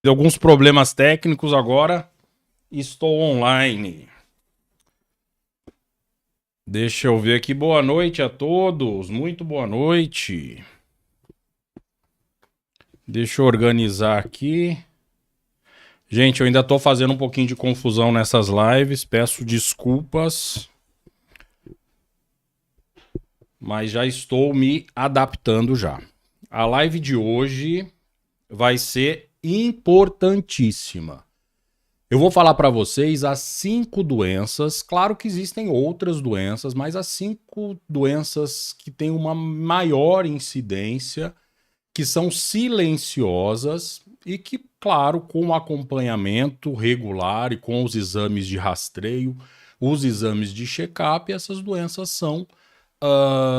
Alguns problemas técnicos agora. Estou online. Deixa eu ver aqui. Boa noite a todos. Muito boa noite. Deixa eu organizar aqui. Gente, eu ainda tô fazendo um pouquinho de confusão nessas lives. Peço desculpas. Mas já estou me adaptando já. A live de hoje vai ser importantíssima. Eu vou falar para vocês as 5 doenças, claro que existem outras doenças, mas as 5 doenças que têm uma maior incidência, que são silenciosas e que, claro, com acompanhamento regular e com os exames de rastreio, os exames de check-up, essas doenças são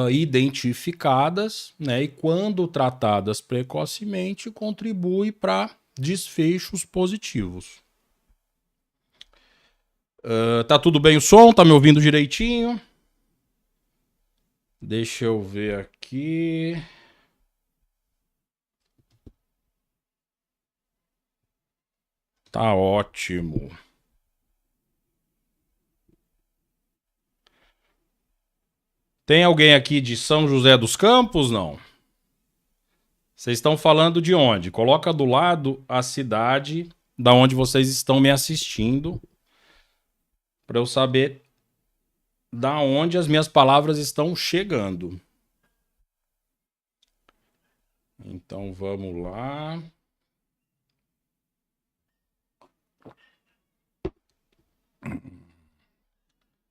identificadas, né? E quando tratadas precocemente, contribui para desfechos positivos. Tá tudo bem o som? Tá me ouvindo direitinho? Deixa eu ver aqui. Tá ótimo. Tem alguém aqui de São José dos Campos, não? Vocês estão falando de onde? Coloca do lado a cidade da onde vocês estão me assistindo, para eu saber da onde as minhas palavras estão chegando. Então vamos lá.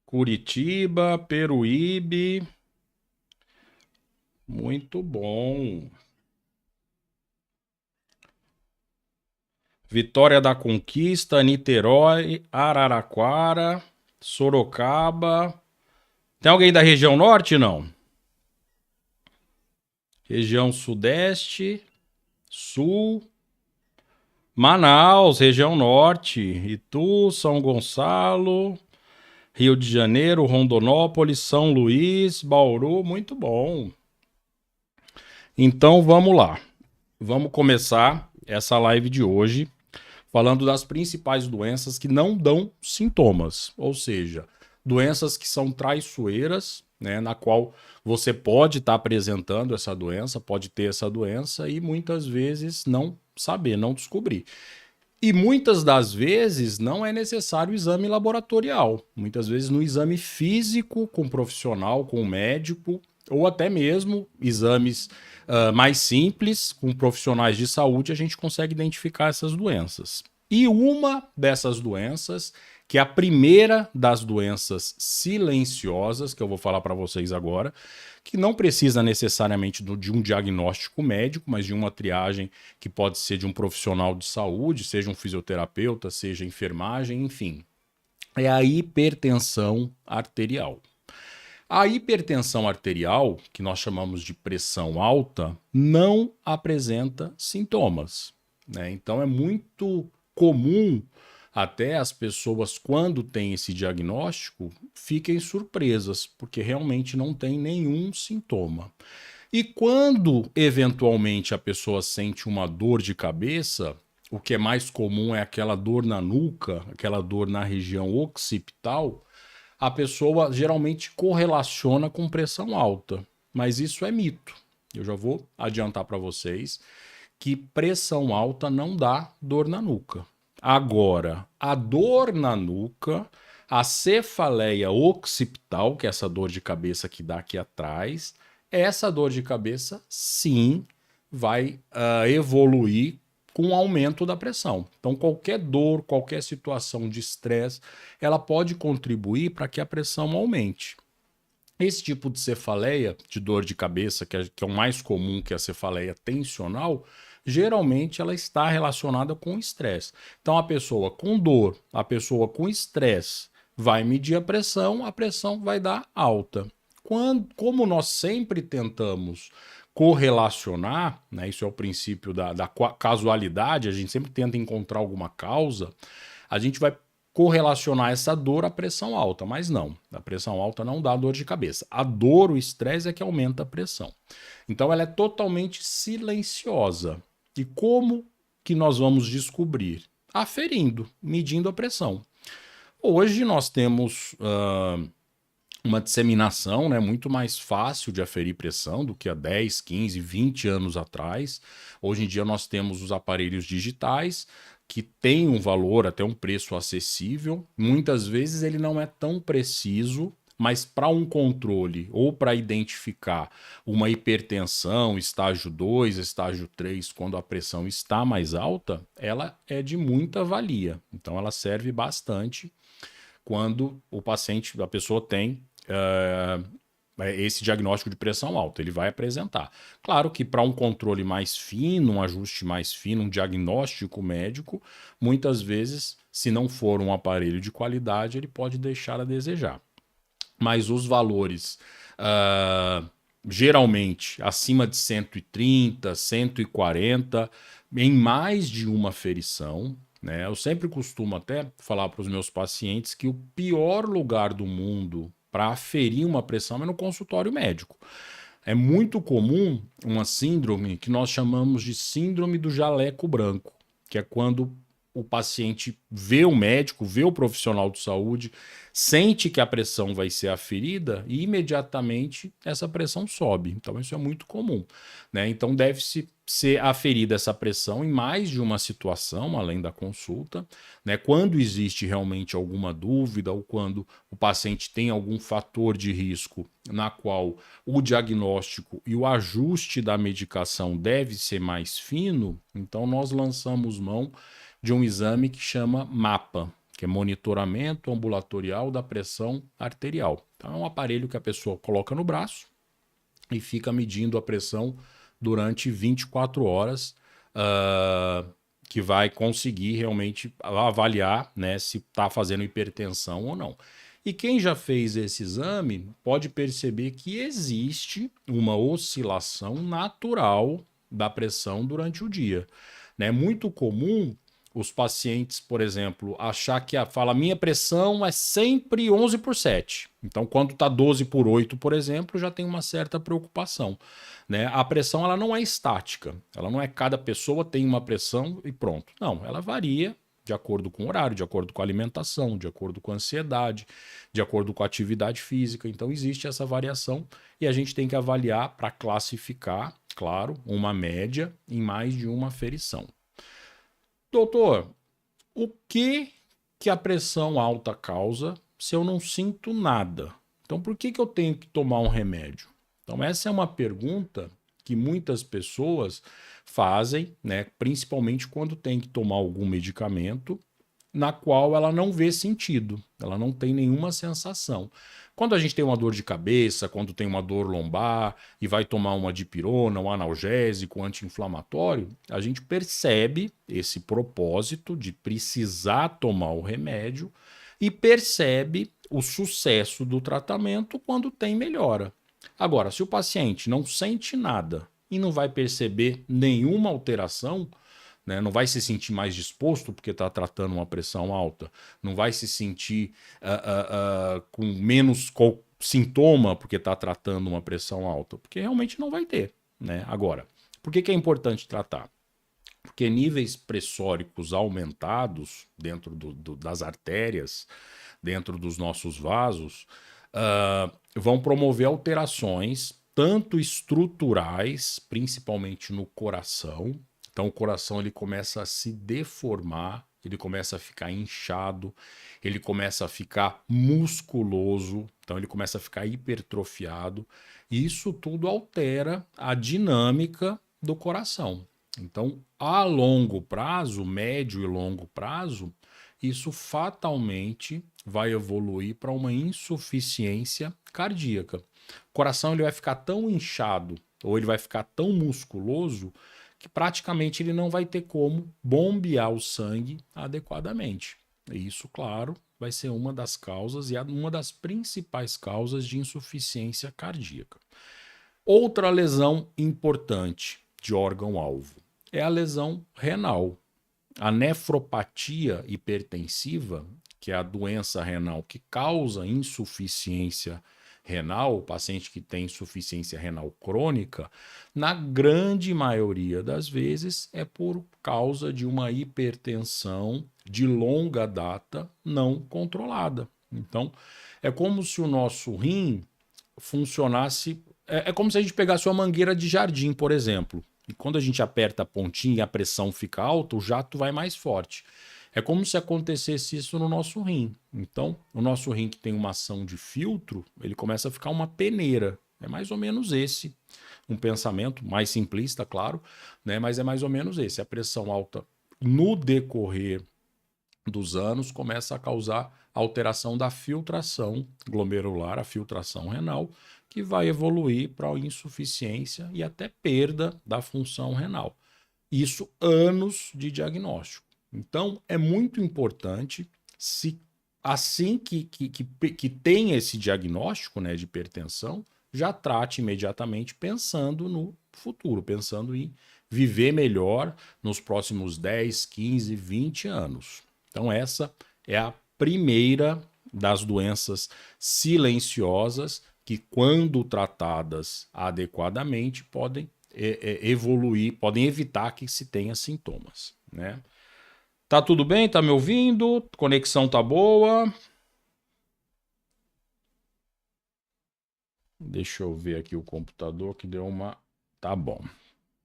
Curitiba, Peruíbe. Muito bom. Vitória da Conquista, Niterói, Araraquara, Sorocaba. Tem alguém da região norte, não? Região sudeste, sul, Manaus, região norte, Itu, São Gonçalo, Rio de Janeiro, Rondonópolis, São Luís, Bauru, muito bom. Então vamos lá. Vamos começar essa live de hoje falando das principais doenças que não dão sintomas, ou seja, doenças que são traiçoeiras, né, na qual você pode estar apresentando essa doença, pode ter essa doença e muitas vezes não saber, não descobrir. E muitas das vezes não é necessário exame laboratorial. Muitas vezes no exame físico, com um profissional, com um médico, ou até mesmo exames mais simples, com profissionais de saúde, a gente consegue identificar essas doenças. E uma dessas doenças, que é a primeira das doenças silenciosas, que eu vou falar para vocês agora, que não precisa necessariamente de um diagnóstico médico, mas de uma triagem que pode ser de um profissional de saúde, seja um fisioterapeuta, seja enfermagem, enfim. É a hipertensão arterial. A hipertensão arterial, que nós chamamos de pressão alta, não apresenta sintomas, né? Então é muito comum até as pessoas, quando têm esse diagnóstico, fiquem surpresas, porque realmente não tem nenhum sintoma. E quando, eventualmente, a pessoa sente uma dor de cabeça, o que é mais comum é aquela dor na nuca, aquela dor na região occipital, a pessoa geralmente correlaciona com pressão alta. Mas isso é mito. Eu já vou adiantar para vocês que pressão alta não dá dor na nuca. Agora, a dor na nuca, a cefaleia occipital, que é essa dor de cabeça que dá aqui atrás, essa dor de cabeça, sim, vai evoluir com o aumento da pressão. Então, qualquer dor, qualquer situação de estresse, ela pode contribuir para que a pressão aumente. Esse tipo de cefaleia, de dor de cabeça, que é o mais comum, que é a cefaleia tensional, geralmente ela está relacionada com estresse. Então, a pessoa com dor, a pessoa com estresse, vai medir a pressão vai dar alta. Como nós sempre tentamos correlacionar, né, isso é o princípio da casualidade, a gente sempre tenta encontrar alguma causa, a gente vai correlacionar essa dor à pressão alta, mas não, a pressão alta não dá dor de cabeça. A dor, o estresse é que aumenta a pressão. Então ela é totalmente silenciosa. E como que nós vamos descobrir? Aferindo, medindo a pressão. Hoje nós temos uma disseminação, né, muito mais fácil de aferir pressão do que há 10, 15, 20 anos atrás. Hoje em dia nós temos os aparelhos digitais que têm um valor, até um preço acessível. Muitas vezes ele não é tão preciso, mas para um controle ou para identificar uma hipertensão, estágio 2, estágio 3, quando a pressão está mais alta, ela é de muita valia. Então ela serve bastante quando o paciente, a pessoa tem esse diagnóstico de pressão alta, ele vai apresentar. Claro que para um controle mais fino, um ajuste mais fino, um diagnóstico médico, muitas vezes, se não for um aparelho de qualidade, ele pode deixar a desejar. Mas os valores geralmente acima de 130, 140, em mais de uma aferição, né? Eu sempre costumo até falar para os meus pacientes que o pior lugar do mundo para aferir uma pressão é no consultório médico. É muito comum uma síndrome que nós chamamos de síndrome do jaleco branco, que é quando o paciente vê o médico, vê o profissional de saúde, sente que a pressão vai ser aferida e imediatamente essa pressão sobe. Então isso é muito comum, né? Então deve-se ser aferida essa pressão em mais de uma situação, além da consulta, né? Quando existe realmente alguma dúvida ou quando o paciente tem algum fator de risco na qual o diagnóstico e o ajuste da medicação deve ser mais fino, então nós lançamos mão de um exame que chama MAPA, que é monitoramento ambulatorial da pressão arterial. Então é um aparelho que a pessoa coloca no braço e fica medindo a pressão durante 24 horas, que vai conseguir realmente avaliar, né, se está fazendo hipertensão ou não. E quem já fez esse exame pode perceber que existe uma oscilação natural da pressão durante o dia. É muito comum os pacientes, por exemplo, achar que fala minha pressão é sempre 11/7. Então, quando está 12/8, por exemplo, já tem uma certa preocupação, né? A pressão ela não é estática, ela não é cada pessoa tem uma pressão e pronto. Não, ela varia de acordo com o horário, de acordo com a alimentação, de acordo com a ansiedade, de acordo com a atividade física. Então, existe essa variação e a gente tem que avaliar para classificar, claro, uma média em mais de uma aferição. Doutor, o que a pressão alta causa se eu não sinto nada? Então, por que eu tenho que tomar um remédio? Então, essa é uma pergunta que muitas pessoas fazem, né, principalmente quando tem que tomar algum medicamento na qual ela não vê sentido, ela não tem nenhuma sensação. Quando a gente tem uma dor de cabeça, quando tem uma dor lombar e vai tomar uma dipirona, um analgésico, um anti-inflamatório, a gente percebe esse propósito de precisar tomar o remédio e percebe o sucesso do tratamento quando tem melhora. Agora, se o paciente não sente nada e não vai perceber nenhuma alteração, né? Não vai se sentir mais disposto porque está tratando uma pressão alta, não vai se sentir com menos sintoma porque está tratando uma pressão alta, porque realmente não vai ter, né? Agora, por que é importante tratar? Porque níveis pressóricos aumentados dentro das artérias, dentro dos nossos vasos, vão promover alterações tanto estruturais, principalmente no coração. Então o coração ele começa a se deformar, ele começa a ficar inchado, ele começa a ficar musculoso, então ele começa a ficar hipertrofiado. E isso tudo altera a dinâmica do coração. Então, a longo prazo, médio e longo prazo, isso fatalmente vai evoluir para uma insuficiência cardíaca. O coração ele vai ficar tão inchado ou ele vai ficar tão musculoso que praticamente ele não vai ter como bombear o sangue adequadamente. E isso, claro, vai ser uma das causas e uma das principais causas de insuficiência cardíaca. Outra lesão importante de órgão-alvo é a lesão renal. A nefropatia hipertensiva, que é a doença renal que causa insuficiência renal, o paciente que tem insuficiência renal crônica, na grande maioria das vezes é por causa de uma hipertensão de longa data não controlada. Então, é como se o nosso rim funcionasse. É como se a gente pegasse uma mangueira de jardim, por exemplo. E quando a gente aperta a pontinha e a pressão fica alta, o jato vai mais forte. É como se acontecesse isso no nosso rim. Então, o nosso rim que tem uma ação de filtro, ele começa a ficar uma peneira. É mais ou menos esse um pensamento mais simplista, claro, né? Mas é mais ou menos esse. A pressão alta no decorrer dos anos começa a causar alteração da filtração glomerular, a filtração renal, que vai evoluir para a insuficiência e até perda da função renal. Isso anos de diagnóstico. Então, é muito importante, se assim que tem esse diagnóstico, né, de hipertensão, já trate imediatamente pensando no futuro, pensando em viver melhor nos próximos 10, 15, 20 anos. Então, essa é a primeira das doenças silenciosas que, quando tratadas adequadamente, podem evoluir, podem evitar que se tenha sintomas, né? Tá tudo bem? Tá me ouvindo? Conexão tá boa? Deixa eu ver aqui o computador que deu uma... Tá bom.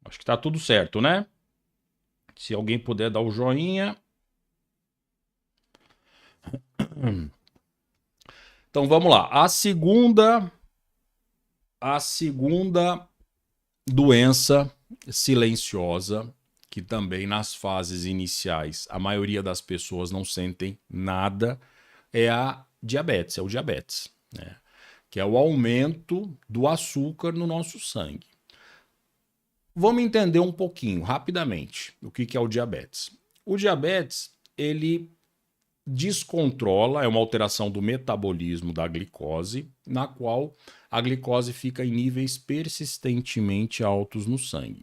Acho que tá tudo certo, né? Se alguém puder dar o joinha. Então vamos lá. A segunda doença silenciosa, que também nas fases iniciais a maioria das pessoas não sentem nada, é a diabetes, é o diabetes, né? Que é o aumento do açúcar no nosso sangue. Vamos entender um pouquinho, rapidamente, o que é o diabetes. O diabetes, ele descontrola, é uma alteração do metabolismo da glicose, na qual a glicose fica em níveis persistentemente altos no sangue.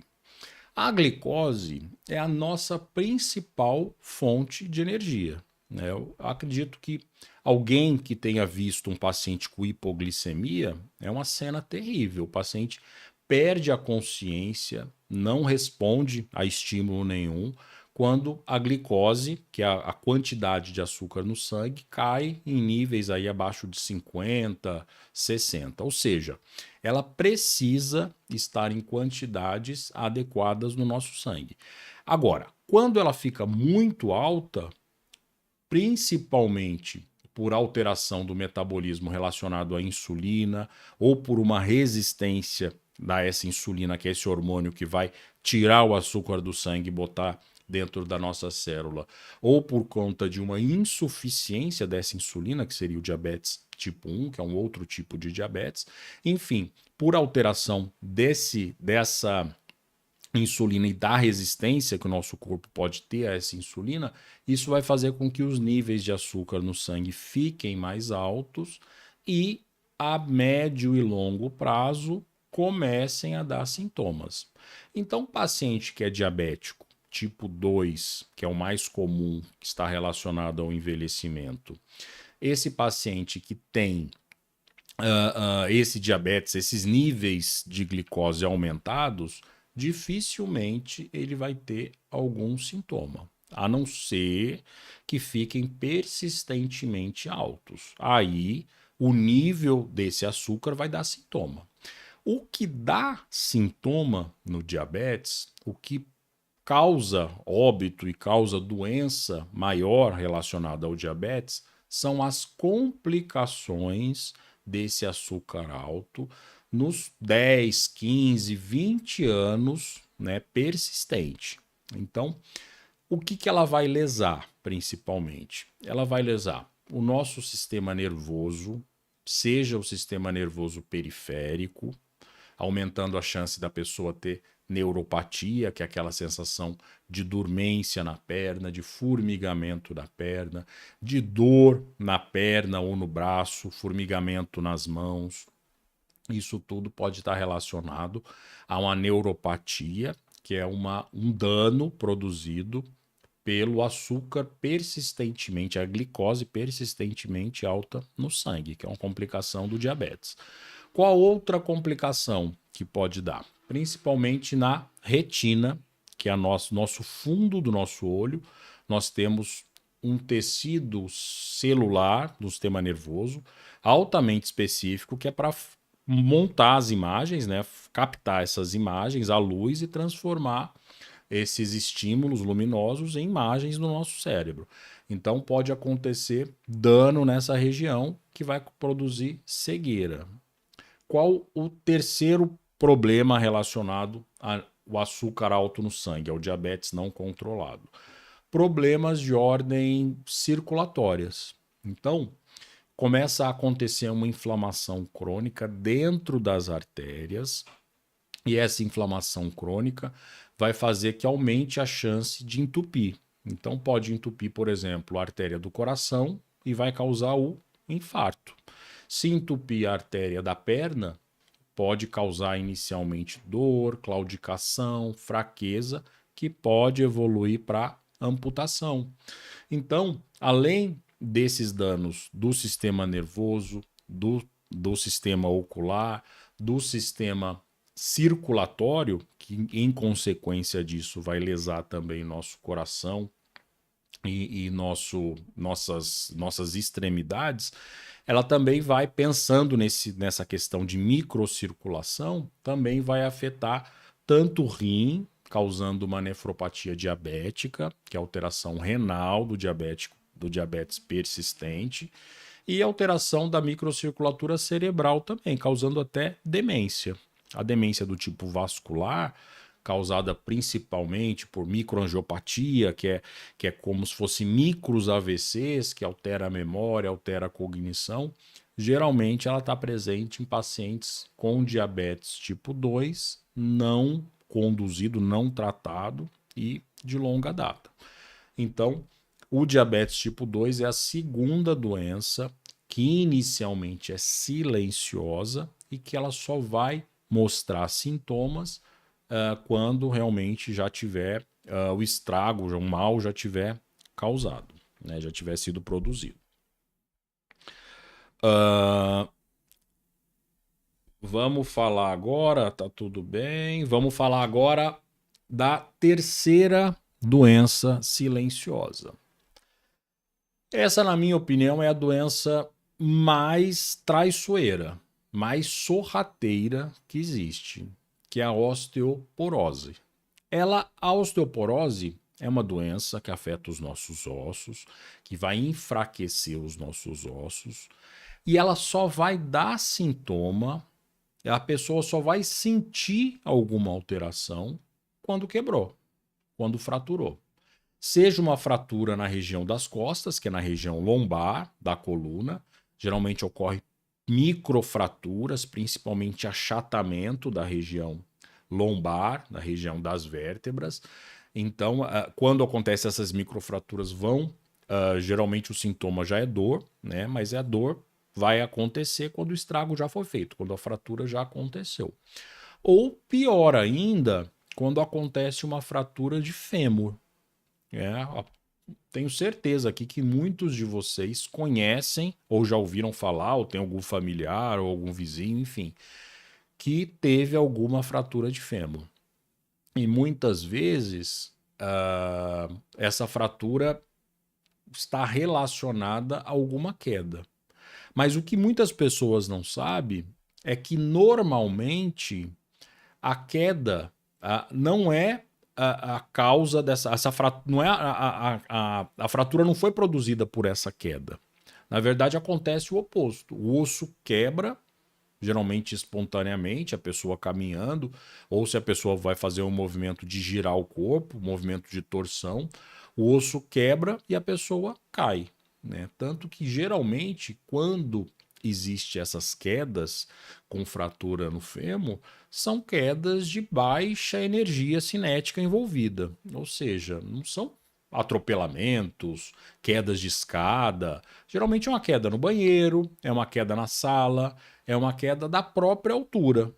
A glicose é a nossa principal fonte de energia, né? Eu acredito que alguém que tenha visto um paciente com hipoglicemia é uma cena terrível. O paciente perde a consciência, não responde a estímulo nenhum, quando a glicose, que é a quantidade de açúcar no sangue, cai em níveis aí abaixo de 50, 60. Ou seja, ela precisa estar em quantidades adequadas no nosso sangue. Agora, quando ela fica muito alta, principalmente por alteração do metabolismo relacionado à insulina ou por uma resistência essa insulina, que é esse hormônio que vai tirar o açúcar do sangue e botar dentro da nossa célula, ou por conta de uma insuficiência dessa insulina, que seria o diabetes tipo 1, que é um outro tipo de diabetes, enfim, por alteração dessa insulina e da resistência que o nosso corpo pode ter a essa insulina, isso vai fazer com que os níveis de açúcar no sangue fiquem mais altos e a médio e longo prazo comecem a dar sintomas. Então, paciente que é diabético tipo 2, que é o mais comum, que está relacionado ao envelhecimento, esse paciente que tem esse diabetes, esses níveis de glicose aumentados, dificilmente ele vai ter algum sintoma, a não ser que fiquem persistentemente altos. Aí o nível desse açúcar vai dar sintoma. O que dá sintoma no diabetes, o que causa óbito e causa doença maior relacionada ao diabetes, são as complicações desse açúcar alto nos 10, 15, 20 anos, né, persistente. Então, o que ela vai lesar, principalmente? Ela vai lesar o nosso sistema nervoso, seja o sistema nervoso periférico, aumentando a chance da pessoa ter neuropatia, que é aquela sensação de dormência na perna, de formigamento da perna, de dor na perna ou no braço, formigamento nas mãos. Isso tudo pode estar relacionado a uma neuropatia, que é um dano produzido pelo açúcar persistentemente, a glicose persistentemente alta no sangue, que é uma complicação do diabetes. Qual outra complicação que pode dar? Principalmente na retina, que é nosso fundo do nosso olho. Nós temos um tecido celular do sistema nervoso altamente específico que é para montar as imagens, né? Captar essas imagens à luz e transformar esses estímulos luminosos em imagens no nosso cérebro. Então pode acontecer dano nessa região que vai produzir cegueira. Qual o terceiro problema relacionado ao açúcar alto no sangue, ao diabetes não controlado? Problemas de ordem circulatórias. Então, começa a acontecer uma inflamação crônica dentro das artérias, e essa inflamação crônica vai fazer que aumente a chance de entupir. Então, pode entupir, por exemplo, a artéria do coração e vai causar o infarto. Se entupir a artéria da perna, pode causar inicialmente dor, claudicação, fraqueza, que pode evoluir para amputação. Então, além desses danos do sistema nervoso, do sistema ocular, do sistema circulatório, que em consequência disso vai lesar também nosso coração e nossas extremidades, ela também vai, pensando nessa questão de microcirculação, também vai afetar tanto o rim, causando uma nefropatia diabética, que é alteração renal do diabetes persistente, e alteração da microcirculatura cerebral também, causando até demência. A demência do tipo vascular, causada principalmente por microangiopatia, que é como se fosse micros AVCs, que altera a memória, altera a cognição. Geralmente ela está presente em pacientes com diabetes tipo 2, não conduzido, não tratado e de longa data. Então, o diabetes tipo 2 é a segunda doença que inicialmente é silenciosa e que ela só vai mostrar sintomas quando realmente já tiver o estrago, o mal já tiver causado, né, já tiver sido produzido. Vamos falar agora, tá tudo bem? Vamos falar agora da terceira doença silenciosa. Essa, na minha opinião, é a doença mais traiçoeira, mais sorrateira que existe, que é a osteoporose. A osteoporose é uma doença que afeta os nossos ossos, que vai enfraquecer os nossos ossos, e ela só vai dar sintoma, a pessoa só vai sentir alguma alteração quando quebrou, quando fraturou. Seja uma fratura na região das costas, que é na região lombar da coluna, geralmente ocorre microfraturas, principalmente achatamento da região lombar, da região das vértebras. Então, quando acontecem essas microfraturas, geralmente o sintoma já é dor, né? Mas a dor vai acontecer quando o estrago já foi feito, quando a fratura já aconteceu. Ou pior ainda, quando acontece uma fratura de fêmur. Tenho certeza aqui que muitos de vocês conhecem, ou já ouviram falar, ou tem algum familiar, ou algum vizinho, enfim, que teve alguma fratura de fêmur. E muitas vezes essa fratura está relacionada a alguma queda. Mas o que muitas pessoas não sabem é que normalmente a queda não é a causa dessa fratura, não é a fratura não foi produzida por essa queda. Na verdade, acontece o oposto. O osso quebra, geralmente espontaneamente, a pessoa caminhando, ou se a pessoa vai fazer um movimento de girar o corpo, um movimento de torção, o osso quebra e a pessoa cai, né? Tanto que geralmente, quando existe essas quedas com fratura no fêmur, são quedas de baixa energia cinética envolvida, ou seja, não são atropelamentos, quedas de escada. Geralmente é uma queda no banheiro, é uma queda na sala, é uma queda da própria altura.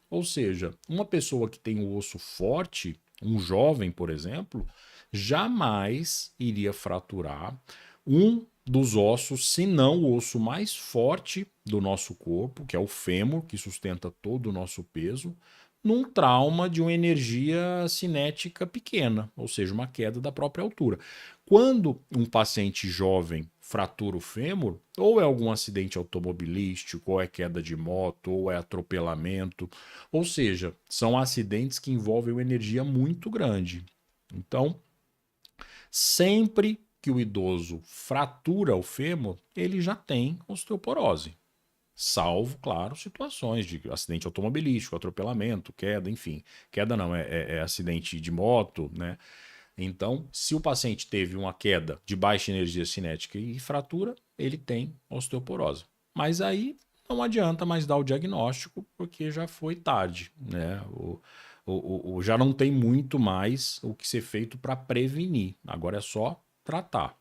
Ou seja, uma pessoa que tem o osso forte, um jovem, por exemplo, jamais iria fraturar um dos ossos, se não o osso mais forte do nosso corpo, que é o fêmur, que sustenta todo o nosso peso, num trauma de uma energia cinética pequena, ou seja, uma queda da própria altura. Quando um paciente jovem fratura o fêmur, ou é algum acidente automobilístico, ou é queda de moto, ou é atropelamento, ou seja, são acidentes que envolvem uma energia muito grande. Então, sempre que o idoso fratura o fêmur, ele já tem osteoporose. Salvo, claro, situações de acidente automobilístico, atropelamento, queda, enfim. Queda não, é acidente de moto, né? Então, se o paciente teve uma queda de baixa energia cinética e fratura, ele tem osteoporose. Mas aí não adianta mais dar o diagnóstico, porque já foi tarde, né? Já não tem muito mais o que ser feito para prevenir. Agora é só tratar.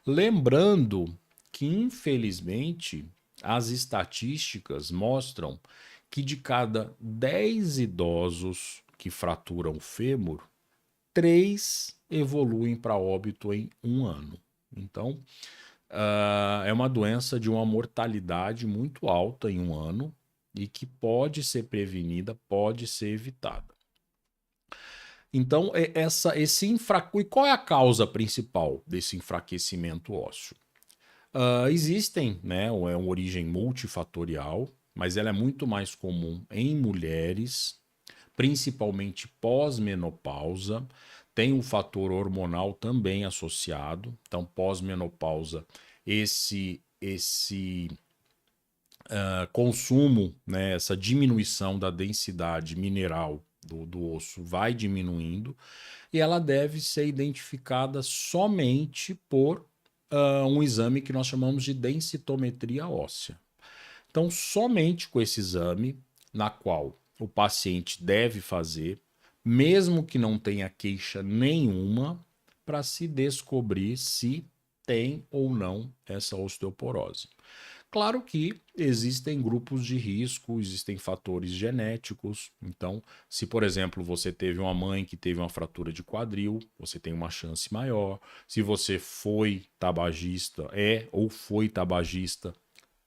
Lembrando que, infelizmente, as estatísticas mostram que de cada 10 idosos que fraturam o fêmur, 3 evoluem para óbito em um ano. Então, é uma doença de uma mortalidade muito alta em um ano e que pode ser prevenida, pode ser evitada. Então, e qual é a causa principal desse enfraquecimento ósseo? Existem, né, é uma origem multifatorial, mas ela é muito mais comum em mulheres, principalmente pós-menopausa. Tem um fator hormonal também associado. Então, pós-menopausa, esse consumo, né, essa diminuição da densidade mineral do osso vai diminuindo e ela deve ser identificada somente por um exame que nós chamamos de densitometria óssea. Então, somente com esse exame, na qual o paciente deve fazer, mesmo que não tenha queixa nenhuma, para se descobrir se tem ou não essa osteoporose. Claro que existem grupos de risco, existem fatores genéticos. Então, se por exemplo você teve uma mãe que teve uma fratura de quadril, você tem uma chance maior. Se você foi tabagista, ou foi tabagista,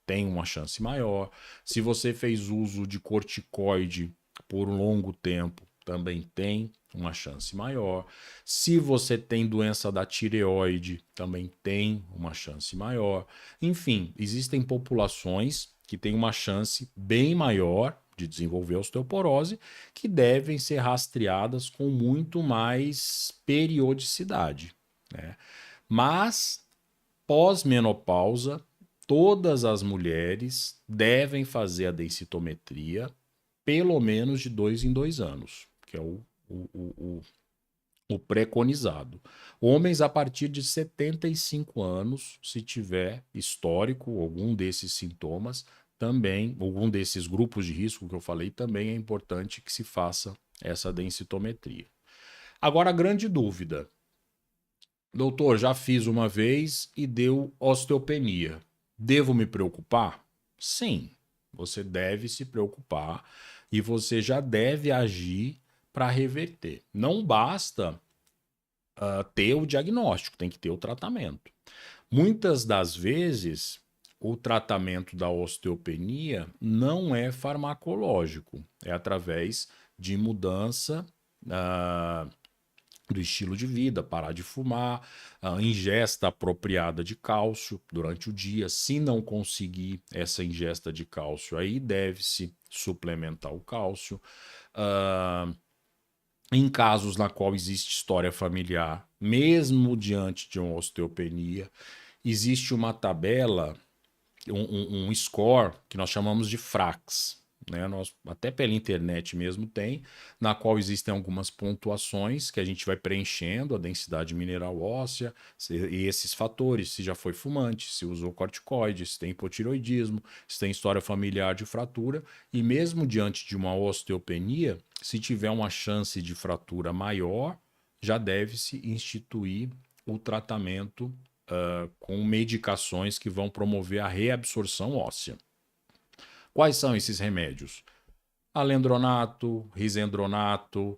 tem uma chance maior. Se você fez uso de corticoide por um longo tempo, também tem uma chance maior. Se você tem doença da tireoide, também tem uma chance maior. Enfim, existem populações que têm uma chance bem maior de desenvolver osteoporose, que devem ser rastreadas com muito mais periodicidade, né? Mas, pós-menopausa, todas as mulheres devem fazer a densitometria pelo menos de 2 em 2 anos, que é o preconizado. Homens a partir de 75 anos, se tiver histórico, algum desses sintomas, também, algum desses grupos de risco que eu falei, também é importante que se faça essa densitometria. Agora, a grande dúvida. Doutor, já fiz uma vez e deu osteopenia. Devo me preocupar? Sim, você deve se preocupar e você já deve agir para reverter. Não basta ter o diagnóstico, tem que ter o tratamento. Muitas das vezes, o tratamento da osteopenia não é farmacológico, é através de mudança do estilo de vida, parar de fumar, a ingesta apropriada de cálcio durante o dia. Se não conseguir essa ingesta de cálcio, aí deve-se suplementar o cálcio. Em casos na qual existe história familiar, mesmo diante de uma osteopenia, existe uma tabela, um score que nós chamamos de FRAX, né? Até pela internet mesmo tem, na qual existem algumas pontuações que a gente vai preenchendo, a densidade mineral óssea, e esses fatores, se já foi fumante, se usou corticoide, se tem hipotiroidismo, se tem história familiar de fratura, e mesmo diante de uma osteopenia, se tiver uma chance de fratura maior, já deve-se instituir o tratamento com medicações que vão promover a reabsorção óssea. Quais são esses remédios? Alendronato, risendronato,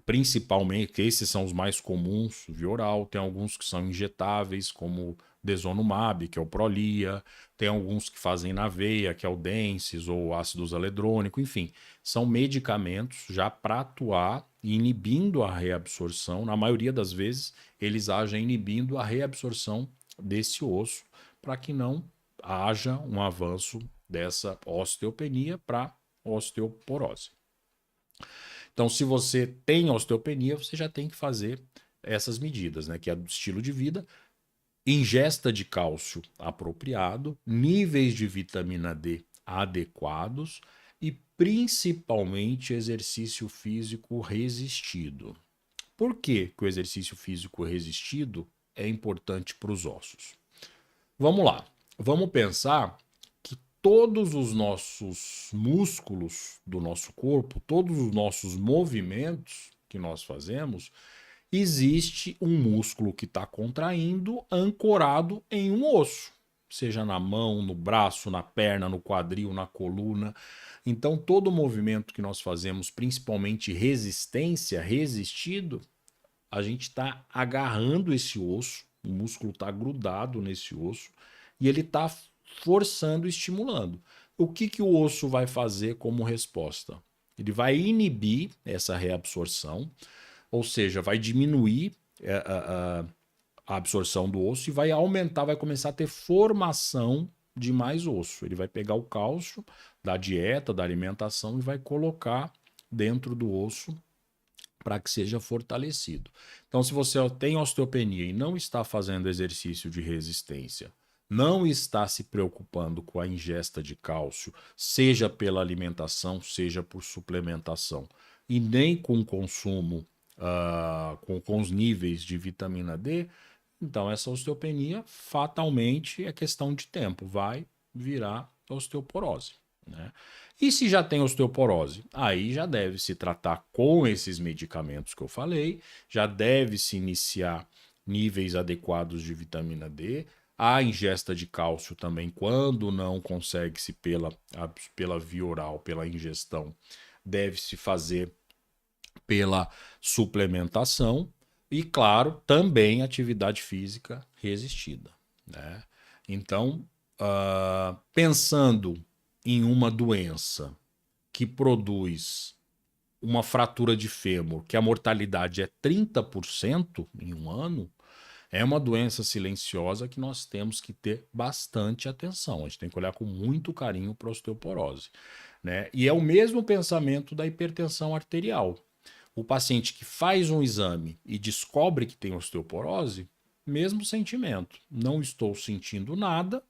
principalmente, que esses são os mais comuns, via oral, tem alguns que são injetáveis, como Denosumab, que é o Prolia, tem alguns que fazem na veia, que é o Densis ou ácido zoledrônico, enfim, são medicamentos já para atuar inibindo a reabsorção. Na maioria das vezes, eles agem inibindo a reabsorção desse osso, para que não haja um avanço dessa osteopenia para osteoporose. Então, se você tem osteopenia, você já tem que fazer essas medidas, né? Que é do estilo de vida, ingesta de cálcio apropriado, níveis de vitamina D adequados e principalmente exercício físico resistido. Por que o exercício físico resistido é importante para os ossos? Vamos lá, vamos pensar que todos os nossos músculos do nosso corpo, todos os nossos movimentos que nós fazemos, existe um músculo que está contraindo ancorado em um osso, seja na mão, no braço, na perna, no quadril, na coluna. Então, todo movimento que nós fazemos, principalmente resistência, resistido, a gente está agarrando esse osso, o músculo está grudado nesse osso e ele está forçando, estimulando. O que o osso vai fazer como resposta? Ele vai inibir essa reabsorção, ou seja, vai diminuir a absorção do osso e vai aumentar, vai começar a ter formação de mais osso. Ele vai pegar o cálcio da dieta, da alimentação e vai colocar dentro do osso para que seja fortalecido. Então, se você tem osteopenia e não está fazendo exercício de resistência, não está se preocupando com a ingesta de cálcio, seja pela alimentação, seja por suplementação, e nem com o consumo, com os níveis de vitamina D, então essa osteopenia fatalmente é questão de tempo, vai virar osteoporose, né? E se já tem osteoporose, aí já deve se tratar com esses medicamentos que eu falei, já deve se iniciar níveis adequados de vitamina D, a ingesta de cálcio também, quando não consegue-se pela via oral, pela ingestão, deve-se fazer pela suplementação e, claro, também atividade física resistida, né? Então, pensando em uma doença que produz uma fratura de fêmur, que a mortalidade é 30% em um ano, é uma doença silenciosa que nós temos que ter bastante atenção. A gente tem que olhar com muito carinho para a osteoporose, né? E é o mesmo pensamento da hipertensão arterial. O paciente que faz um exame e descobre que tem osteoporose, mesmo sentimento. Não estou sentindo nada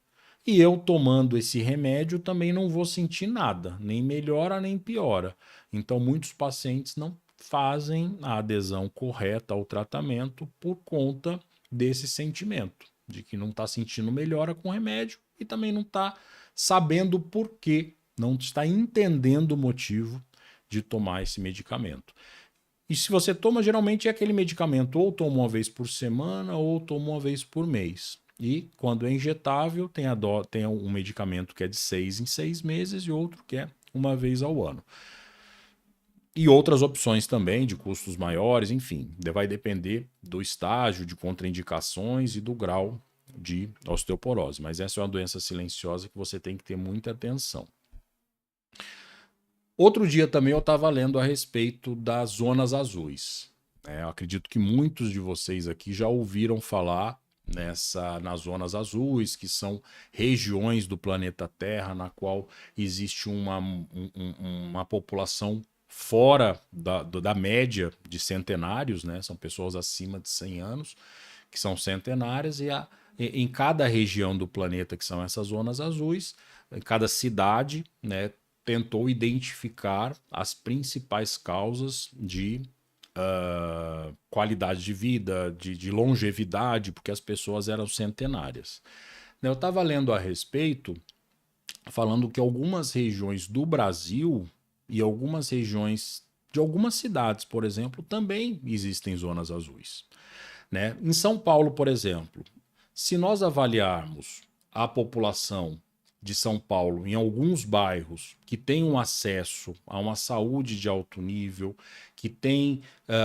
e eu tomando esse remédio também não vou sentir nada, nem melhora nem piora. Então, muitos pacientes não fazem a adesão correta ao tratamento por conta desse sentimento, de que não está sentindo melhora com o remédio e também não está sabendo por quê, não está entendendo o motivo de tomar esse medicamento. E se você toma, geralmente é aquele medicamento ou toma uma vez por semana ou toma uma vez por mês. E quando é injetável, tem um medicamento que é de 6 em 6 meses e outro que é uma vez ao ano. E outras opções também de custos maiores, enfim, vai depender do estágio de contraindicações e do grau de osteoporose. Mas essa é uma doença silenciosa que você tem que ter muita atenção. Outro dia também eu estava lendo a respeito das zonas azuis. Eu acredito que muitos de vocês aqui já ouviram falar nas zonas azuis, que são regiões do planeta Terra na qual existe uma população fora da média de centenários, né? São pessoas acima de 100 anos, que são centenárias, e em cada região do planeta que são essas zonas azuis, em cada cidade, né, tentou identificar as principais causas de qualidade de vida, de longevidade, porque as pessoas eram centenárias. Eu estava lendo a respeito, falando que algumas regiões do Brasil e algumas regiões de algumas cidades, por exemplo, também existem zonas azuis, né? Em São Paulo, por exemplo, se nós avaliarmos a população de São Paulo, em alguns bairros que têm um acesso a uma saúde de alto nível, que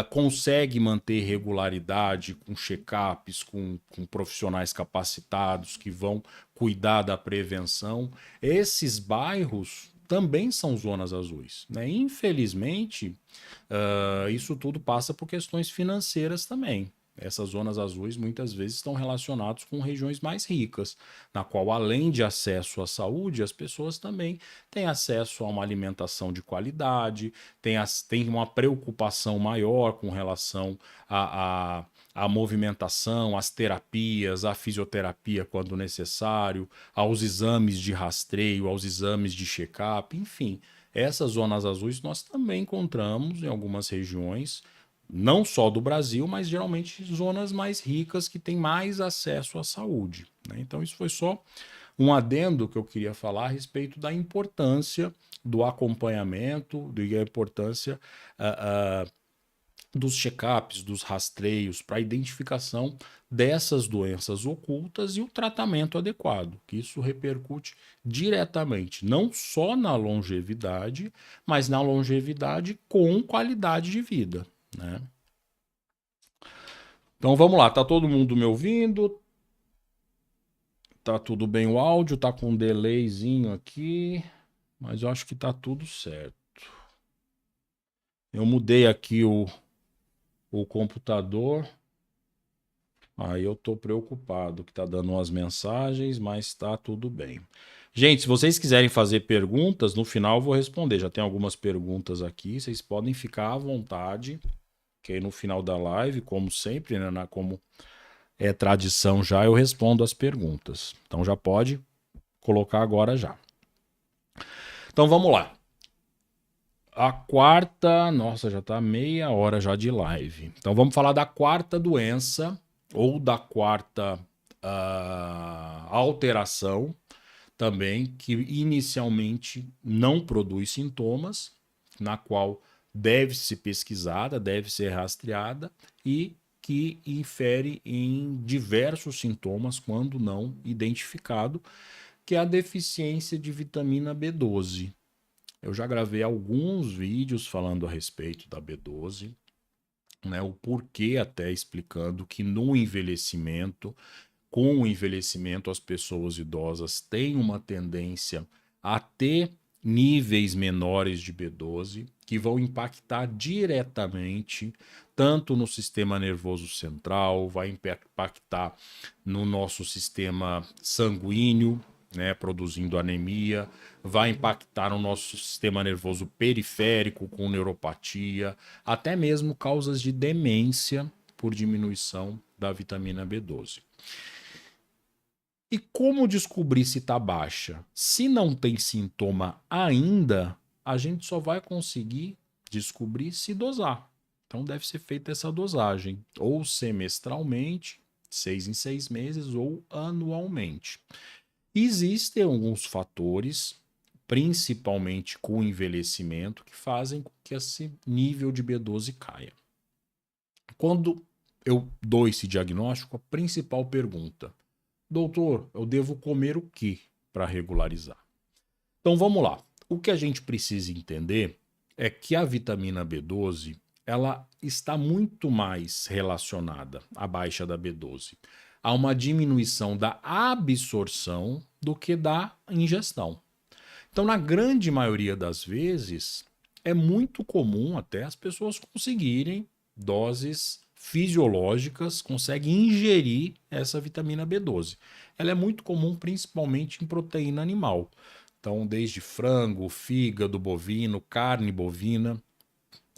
consegue manter regularidade com check-ups, com profissionais capacitados que vão cuidar da prevenção, esses bairros também são zonas azuis, né? Infelizmente, isso tudo passa por questões financeiras também. Essas zonas azuis muitas vezes estão relacionadas com regiões mais ricas, na qual, além de acesso à saúde, as pessoas também têm acesso a uma alimentação de qualidade, têm uma preocupação maior com relação à movimentação, às terapias, à fisioterapia quando necessário, aos exames de rastreio, aos exames de check-up, enfim. Essas zonas azuis nós também encontramos em algumas regiões, não só do Brasil, mas geralmente zonas mais ricas que têm mais acesso à saúde, né? Então, isso foi só um adendo que eu queria falar a respeito da importância do acompanhamento, da importância dos check-ups, dos rastreios para a identificação dessas doenças ocultas e o tratamento adequado, que isso repercute diretamente, não só na longevidade, mas na longevidade com qualidade de vida, né? Então vamos lá, tá todo mundo me ouvindo? Tá tudo bem o áudio, tá com um delayzinho aqui, mas eu acho que tá tudo certo. Eu mudei aqui o computador, aí eu tô preocupado que tá dando umas mensagens, mas tá tudo bem. Gente, se vocês quiserem fazer perguntas, no final eu vou responder. Já tem algumas perguntas aqui, vocês podem ficar à vontade, que aí no final da live, como sempre, né, como é tradição já, eu respondo as perguntas. Então já pode colocar agora já. Então vamos lá. A quarta, nossa, já tá meia hora já de live. Então vamos falar da quarta doença ou da quarta alteração também, que inicialmente não produz sintomas, na qual deve ser pesquisada, deve ser rastreada e que infere em diversos sintomas quando não identificado, que é a deficiência de vitamina B12. Eu já gravei alguns vídeos falando a respeito da B12, né, o porquê até explicando que no envelhecimento, com o envelhecimento, as pessoas idosas têm uma tendência a ter níveis menores de B12 que vão impactar diretamente tanto no sistema nervoso central, vai impactar no nosso sistema sanguíneo, né, produzindo anemia, vai impactar no nosso sistema nervoso periférico com neuropatia, até mesmo causas de demência por diminuição da vitamina B12. E como descobrir se está baixa? Se não tem sintoma ainda, a gente só vai conseguir descobrir se dosar. Então deve ser feita essa dosagem, ou semestralmente, 6 em 6 meses, ou anualmente. Existem alguns fatores, principalmente com o envelhecimento, que fazem com que esse nível de B12 caia. Quando eu dou esse diagnóstico, a principal pergunta: doutor, eu devo comer o que para regularizar? Então vamos lá. O que a gente precisa entender é que a vitamina B12 ela está muito mais relacionada à baixa da B12 a uma diminuição da absorção do que da ingestão. Então, na grande maioria das vezes, é muito comum até as pessoas conseguirem doses fisiológicas, conseguem ingerir essa vitamina B12. Ela é muito comum principalmente em proteína animal. Então, desde frango, fígado bovino, carne bovina,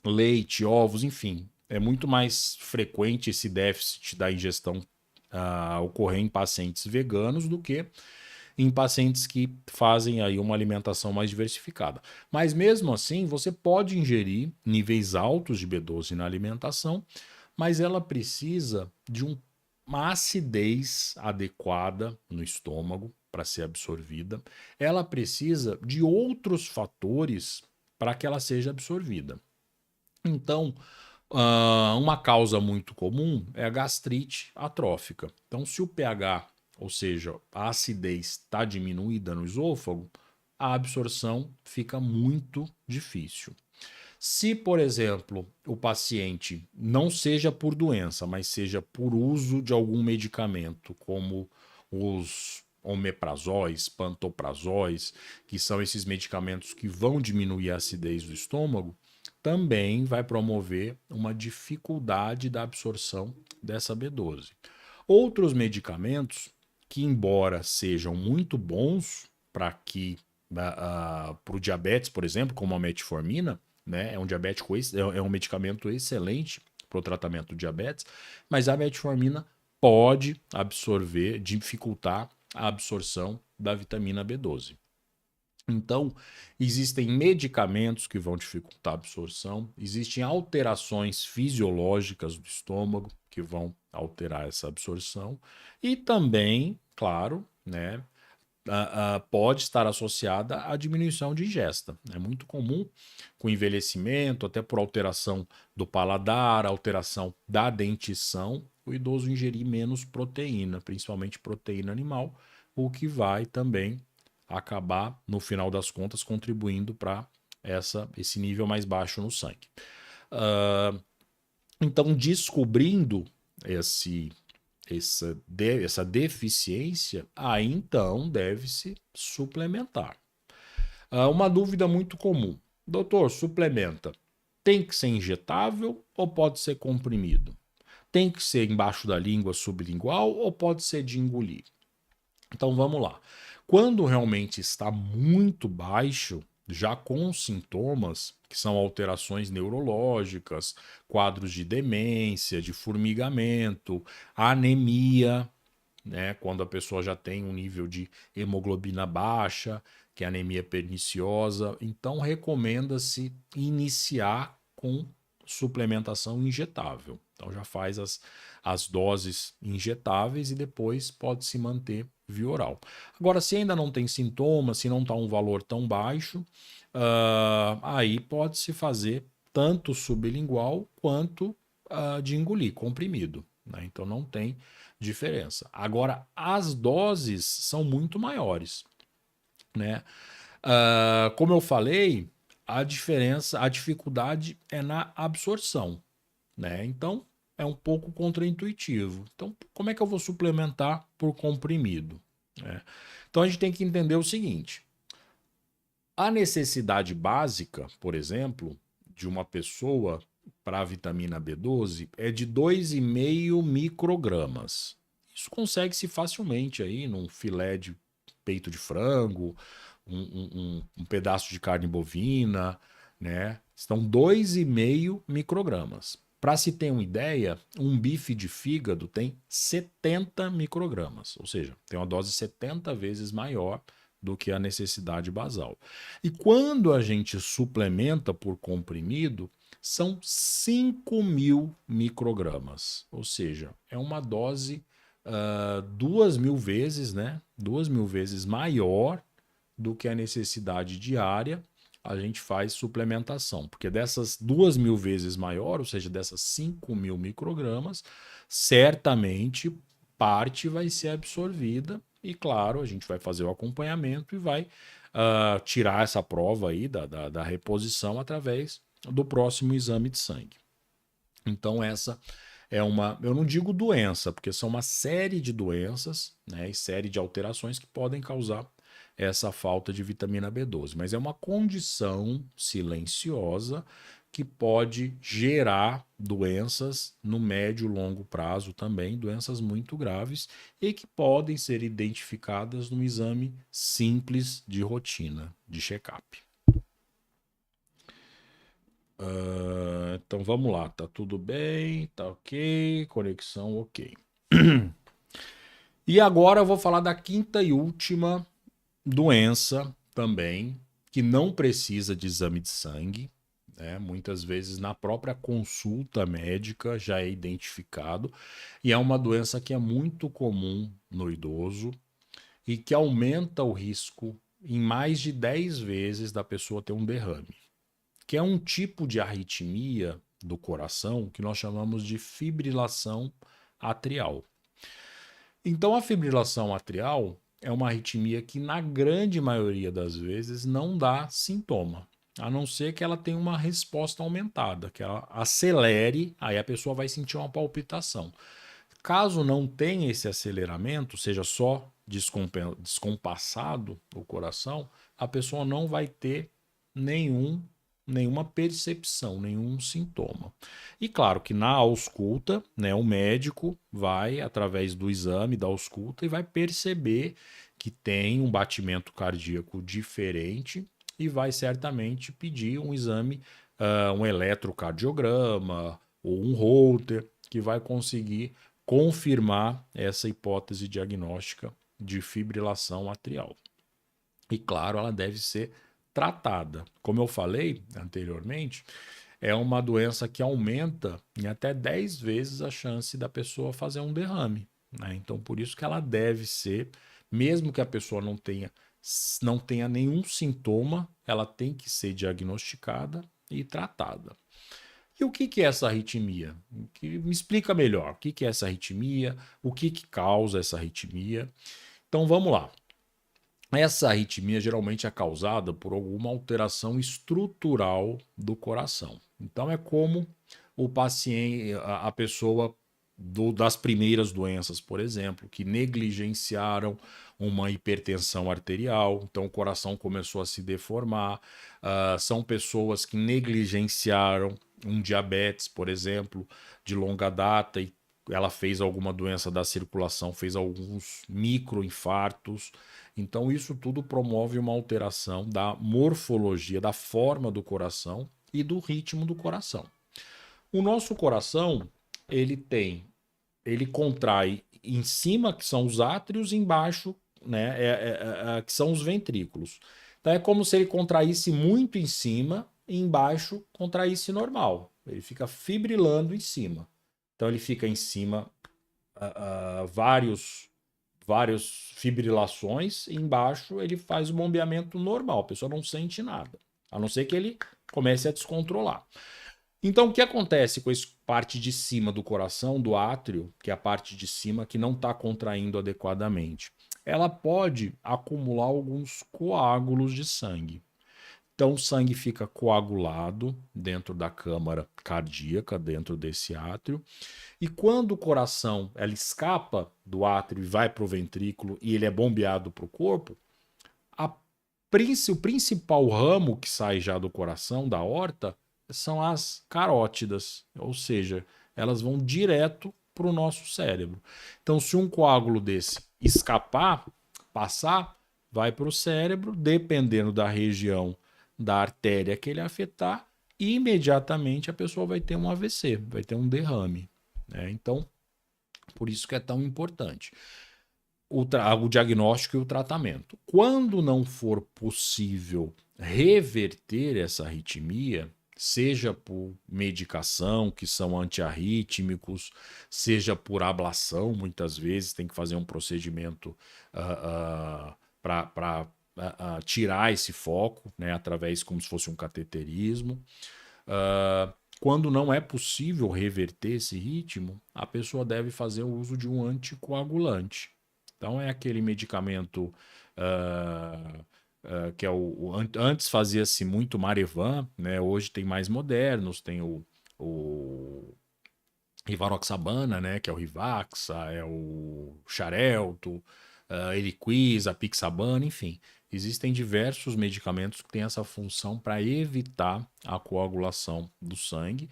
leite, ovos, enfim. É muito mais frequente esse déficit da ingestão ocorrer em pacientes veganos do que em pacientes que fazem aí uma alimentação mais diversificada. Mas mesmo assim, você pode ingerir níveis altos de B12 na alimentação, mas ela precisa de uma acidez adequada no estômago para ser absorvida. Ela precisa de outros fatores para que ela seja absorvida. Então, uma causa muito comum é a gastrite atrófica. Então, se o pH ou seja, a acidez está diminuída no esôfago, a absorção fica muito difícil. Se, por exemplo, o paciente não seja por doença, mas seja por uso de algum medicamento, como os omeprazóis, pantoprazóis, que são esses medicamentos que vão diminuir a acidez do estômago, também vai promover uma dificuldade da absorção dessa B12. Outros medicamentos que, embora sejam muito bons para o diabetes, por exemplo, como a metformina, né? É um diabético, é um medicamento excelente para o tratamento do diabetes, mas a metformina pode absorver, dificultar a absorção da vitamina B12. Então, existem medicamentos que vão dificultar a absorção, existem alterações fisiológicas do estômago que vão alterar essa absorção, e também, claro, né, pode estar associada à diminuição de ingesta. É muito comum com o envelhecimento, até por alteração do paladar, alteração da dentição, o idoso ingerir menos proteína, principalmente proteína animal, o que vai também acabar, no final das contas, contribuindo para esse nível mais baixo no sangue. Então, descobrindo essa deficiência, aí então deve-se suplementar. Uma dúvida muito comum: doutor, suplementa, tem que ser injetável ou pode ser comprimido? Tem que ser embaixo da língua sublingual ou pode ser de engolir? Então vamos lá. Quando realmente está muito baixo, já com sintomas, que são alterações neurológicas, quadros de demência, de formigamento, anemia, né? Quando a pessoa já tem um nível de hemoglobina baixa, que é anemia perniciosa, então recomenda-se iniciar com suplementação injetável. Então já faz as doses injetáveis e depois pode se manter via oral. Agora, se ainda não tem sintomas, se não está um valor tão baixo, aí pode-se fazer tanto sublingual quanto de engolir, comprimido. Né? Então não tem diferença. Agora, as doses são muito maiores. Né? Como eu falei, a dificuldade é na absorção. Né? Então, é um pouco contraintuitivo. Então, como é que eu vou suplementar por comprimido? Né? Então, a gente tem que entender o seguinte: a necessidade básica, por exemplo, de uma pessoa para a vitamina B12 é de 2,5 microgramas. Isso consegue-se facilmente aí num filé de peito de frango, um pedaço de carne bovina, né? Estão 2,5 microgramas. Para se ter uma ideia, um bife de fígado tem 70 microgramas, ou seja, tem uma dose 70 vezes maior do que a necessidade basal. E quando a gente suplementa por comprimido, são 5.000 microgramas, ou seja, é uma dose 2.000 vezes, né? 2.000 vezes maior do que a necessidade diária. A gente faz suplementação, porque dessas 2.000 vezes maior, ou seja, dessas 5.000 microgramas, certamente parte vai ser absorvida e, claro, a gente vai fazer o acompanhamento e vai tirar essa prova aí da reposição através do próximo exame de sangue. Então, essa é eu não digo doença, porque são uma série de doenças, né, e série de alterações que podem causar essa falta de vitamina B12, mas é uma condição silenciosa que pode gerar doenças no médio e longo prazo também, doenças muito graves e que podem ser identificadas num exame simples de rotina, de check-up. Então vamos lá, tá tudo bem, tá ok, conexão ok. E agora eu vou falar da quinta e última doença também, que não precisa de exame de sangue, né? Muitas vezes na própria consulta médica já é identificado, e é uma doença que é muito comum no idoso e que aumenta o risco em mais de 10 vezes da pessoa ter um derrame, que é um tipo de arritmia do coração que nós chamamos de fibrilação atrial. Então, a fibrilação atrial é uma arritmia que, na grande maioria das vezes, não dá sintoma, a não ser que ela tenha uma resposta aumentada, que ela acelere, aí a pessoa vai sentir uma palpitação. Caso não tenha esse aceleramento, seja só descompassado o coração, a pessoa não vai ter nenhuma percepção, nenhum sintoma. E claro que na ausculta, né, o médico vai, através do exame da ausculta, e vai perceber que tem um batimento cardíaco diferente e vai certamente pedir um exame, um eletrocardiograma ou um Holter, que vai conseguir confirmar essa hipótese diagnóstica de fibrilação atrial. E claro, ela deve ser tratada. Como eu falei anteriormente, é uma doença que aumenta em até 10 vezes a chance da pessoa fazer um derrame, né? Então, por isso que ela deve ser, mesmo que a pessoa não tenha nenhum sintoma, ela tem que ser diagnosticada e tratada. E o que é essa arritmia? Me explica melhor. O que é essa arritmia? O que causa essa arritmia? Então vamos lá. Essa arritmia geralmente é causada por alguma alteração estrutural do coração. Então é como o paciente, a pessoa das primeiras doenças, por exemplo, que negligenciaram uma hipertensão arterial, então o coração começou a se deformar. São pessoas que negligenciaram um diabetes, por exemplo, de longa data e ela fez alguma doença da circulação, fez alguns microinfartos. Então, isso tudo promove uma alteração da morfologia, da forma do coração e do ritmo do coração. O nosso coração, ele contrai em cima, que são os átrios, e embaixo, né, que são os ventrículos. Então, é como se ele contraísse muito em cima e embaixo contraísse normal. Ele fica fibrilando em cima. Então, ele fica em cima vários fibrilações, e embaixo ele faz o bombeamento normal, a pessoa não sente nada, a não ser que ele comece a descontrolar. Então, o que acontece com a parte de cima do coração, do átrio, que é a parte de cima que não está contraindo adequadamente? Ela pode acumular alguns coágulos de sangue. Então, o sangue fica coagulado dentro da câmara cardíaca, dentro desse átrio. E quando o coração ela escapa do átrio e vai para o ventrículo e ele é bombeado para o corpo, o principal ramo que sai já do coração, da aorta, são as carótidas, ou seja, elas vão direto para o nosso cérebro. Então, se um coágulo desse escapar, passar, vai para o cérebro, dependendo da região da artéria que ele afetar, e imediatamente a pessoa vai ter um AVC, vai ter um derrame, né? Então, por isso que é tão importante o diagnóstico e o tratamento. Quando não for possível reverter essa arritmia, seja por medicação, que são antiarrítmicos, seja por ablação, muitas vezes tem que fazer um procedimento para tirar esse foco, né, através como se fosse um cateterismo. Quando não é possível reverter esse ritmo, a pessoa deve fazer o uso de um anticoagulante. Então é aquele medicamento que é antes fazia-se muito Marevan, né? Hoje tem mais modernos, tem o Rivaroxabana, né? Que é o Rivaxa, é o Xarelto, Eliquis, a Pixabana, enfim. Existem diversos medicamentos que têm essa função para evitar a coagulação do sangue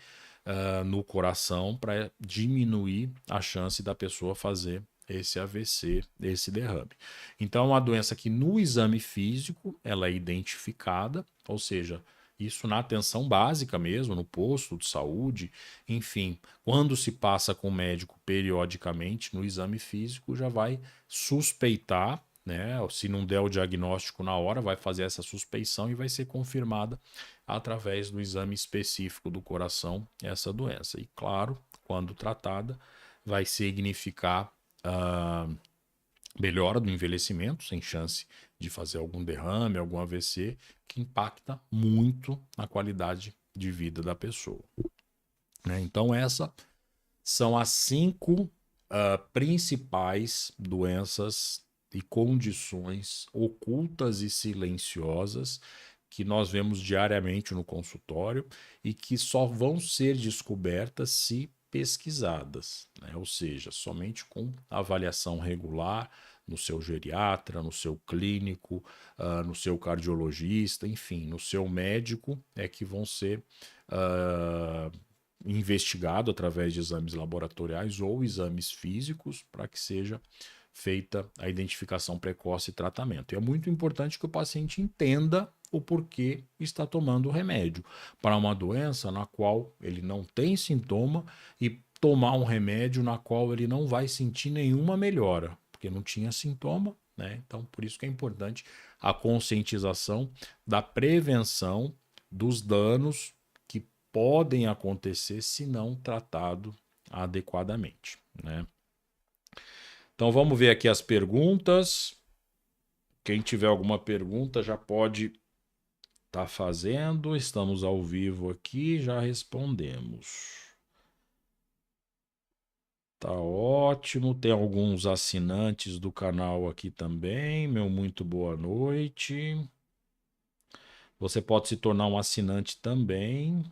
no coração, para diminuir a chance da pessoa fazer esse AVC, esse derrame. Então, é uma doença que no exame físico ela é identificada, ou seja, isso na atenção básica mesmo, no posto de saúde, enfim, quando se passa com o médico periodicamente no exame físico, já vai suspeitar, né? Se não der o diagnóstico na hora, vai fazer essa suspeição e vai ser confirmada através do exame específico do coração essa doença. E claro, quando tratada, vai significar melhora do envelhecimento, sem chance de fazer algum derrame, algum AVC, que impacta muito na qualidade de vida da pessoa, né? Então, essas são as 5 principais doenças e condições ocultas e silenciosas que nós vemos diariamente no consultório e que só vão ser descobertas se pesquisadas, né? Ou seja, somente com avaliação regular no seu geriatra, no seu clínico, no seu cardiologista, enfim, no seu médico, é que vão ser uh, investigado através de exames laboratoriais ou exames físicos para que seja feita a identificação precoce e tratamento. E é muito importante que o paciente entenda o porquê está tomando o remédio para uma doença na qual ele não tem sintoma e tomar um remédio na qual ele não vai sentir nenhuma melhora, porque não tinha sintoma, né? Então, por isso que é importante a conscientização da prevenção dos danos que podem acontecer se não tratado adequadamente, né? Então vamos ver aqui as perguntas. Quem tiver alguma pergunta já pode estar fazendo. Estamos ao vivo aqui, já respondemos. Tá ótimo. Tem alguns assinantes do canal aqui também. Meu muito boa noite. Você pode se tornar um assinante também.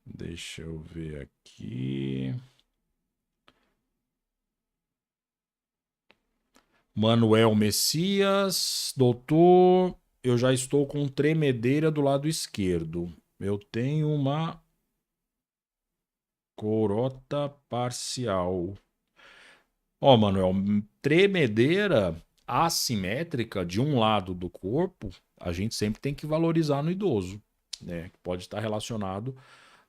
Deixa eu ver aqui. Manuel Messias, doutor, eu já estou com tremedeira do lado esquerdo. Eu tenho uma corota parcial. Ó, Manuel, tremedeira assimétrica de um lado do corpo, a gente sempre tem que valorizar no idoso, né? Pode estar relacionado